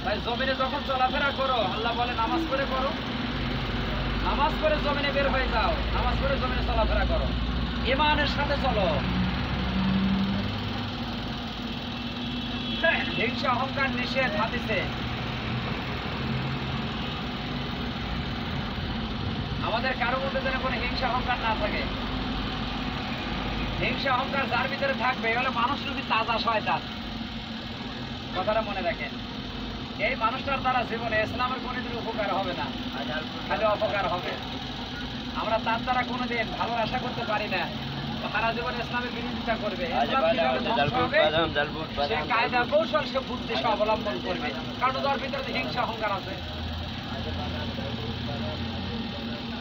ভাই জমিনে যখন চলাফেরা করো আল্লাহ বলে নামাজ পড়ে করো, নামাজ পড়ে জমিনে বের হয়ে যাও, নামাজ পড়ে জমিনে চলাফেরা করো, ঈমানের সাথে চলো। হিংসা অহংকার নিষেধ হাদিসে। আমাদের কারো মধ্যে যেন কোনো হিংসা অহংকার না থাকে। হিংসা অহংকার যার ভিতরে থাকবে হলে মানুষ রূপী তাজা শয়তান। কথাটা মনে রাখেন, এই মানুষটার দ্বারা জীবনে ইসলামের কোনোদিন উপকার হবে না, খালি অপকার হবে। আমরা তার দ্বারা কোনোদিন ভালো আশা করতে পারি না। সারা জীবন ইসলামের বিরোধিতা করবে, সে কায়দা কৌশল সে বুদ্ধি সে অবলম্বন করবে, কারণ তার ভিতরে হিংসা অহংকার আছে।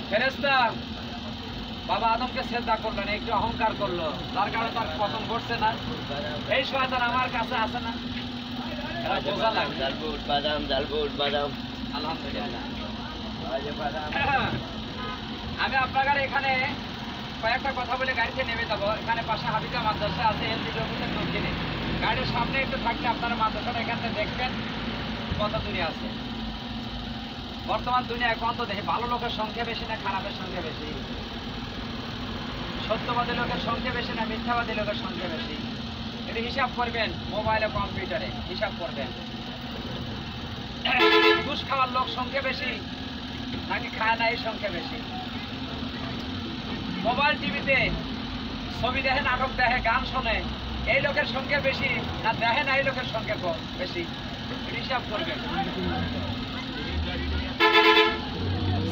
ফেরেশতা বাবা আদমকে শ্রদ্ধা করলেন, একটু অহংকার করলো, যার কারণে তার পতন ঘটছে না। এই শয়তান আমার কাছে আছে না? আমি আপনার এখানে কয়েকটা কথা বলে গাড়িতে নেমে যাবো। এখানে পাশে হাফিজা মাদ্রাসা আছে, এলজিডি অফিসের দক্ষিণে। গাড়ির সামনে একটু থাকলে আপনারা মাদ্রাসাটা এখান থেকে দেখবেন কত দূরে আছে। বর্তমান দুনিয়ায় কত দেখে ভালো লোকের সংখ্যা বেশি না খারাপের সংখ্যা বেশি? সত্যবাদী লোকের সংখ্যা বেশি না মিথ্যাবাদী লোকের সংখ্যা বেশি? এটা হিসাব করবেন, মোবাইলে কম্পিউটারে হিসাব করবেন। ঘুষ খাওয়ার লোক সংখ্যা বেশি নাকি খায় না এই সংখ্যা বেশি? মোবাইল টিভিতে ছবি দেখে, নাটক দেখে, গান শোনে, এই লোকের সংখ্যা বেশি না দেখে না এই লোকের সংখ্যা কম বেশি? হিসাব করবেন।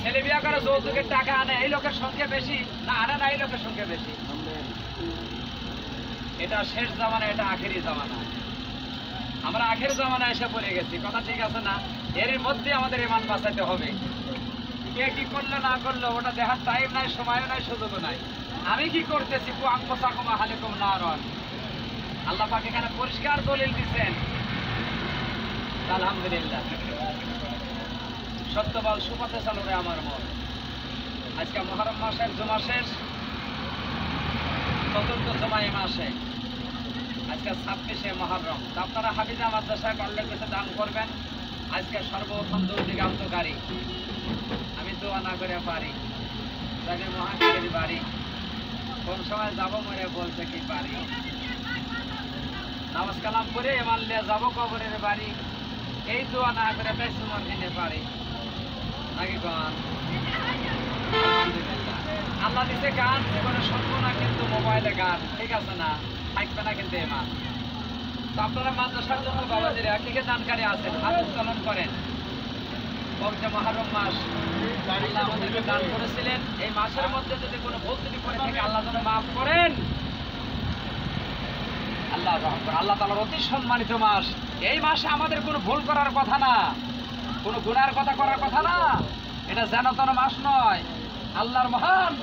ছেলে বিয়া করে যৌতুকের টাকা আনে, এই লোকের সংখ্যা বেশি না আনে না এই লোকের সংখ্যা বেশি? এটা শেষ জামানা, এটা আখেরি জামানা। আমরা আখের জামানা এসে পড়ে গেছি, কথা ঠিক আছে না? এর মধ্যে আমাদের ঈমান বাঁচাতে হবে। কে কি করলো না করলো ওটা দেখার টাইম নাই, সময়ও নাই, সুযোগও নাই। আমি কি করতেছি আল্লাহ পাক এখানে পরিষ্কার দলিল দিচ্ছেন। আলহামদুলিল্লাহ, সত্য বল সুপথে চালু রে আমার মন। আজকে মুহররম মাসের জুমা শেষ, চতুর্থ জুমা এই মাসে, আজকে 26শে মুহররম। আপনারা হাফিজা মাদ্রাসায় পারলে কিছু দান করবেন। আজকে সর্বপ্রথম দূর দিগান্তকারী আমি দোয়া না করে পারি, তাকে মহাকালের বাড়ি কোন সময় যাবো মরে বলছে কি পারি, নামাজ কালাম করে মানলে যাবো কবরের বাড়ি, এই দোয়া না করে তাই সুমন দিনে পারি নাকি গান? আল্লাহ দিছে গান, জীবনে শুনবো না কিন্তু মোবাইলে গান, ঠিক আছে না? থাকবে না কিন্তু এমান। তো আপনারা মাদ্রাসার জন্য বাবাজিরা কি কে দানকারী আছেন, হাত উত্তোলন করেন। পবিত্র মুহররম মাস আল্লাহ আমাদেরকে দান করেছিলেন। এই মাসের মধ্যে যদি কোনো ভুল ত্রুটি করে থাকে আল্লাহ যেন মাফ করেন। আল্লাহ আল্লাহ তাআলার অতি সম্মানিত মাস। এই মাসে আমাদের কোনো ভুল করার কথা না, কোনো গুনার কথা করার কথা না। এটা যেন তেন মাস নয়। আল্লাহর মহান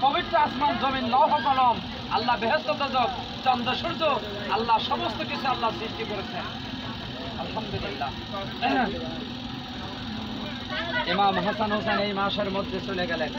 পবিত্র আসমান জমিন লৌহ কলম, আল্লাহ বেহেশত দোজখ, চন্দ্র সূর্য, আল্লাহ সমস্ত কিছু আল্লাহ সৃষ্টি করেছেন। আলহামদুলিল্লাহ। ইমাম হাসান হোসেন এই মাসের মধ্যে চলে গেলেন।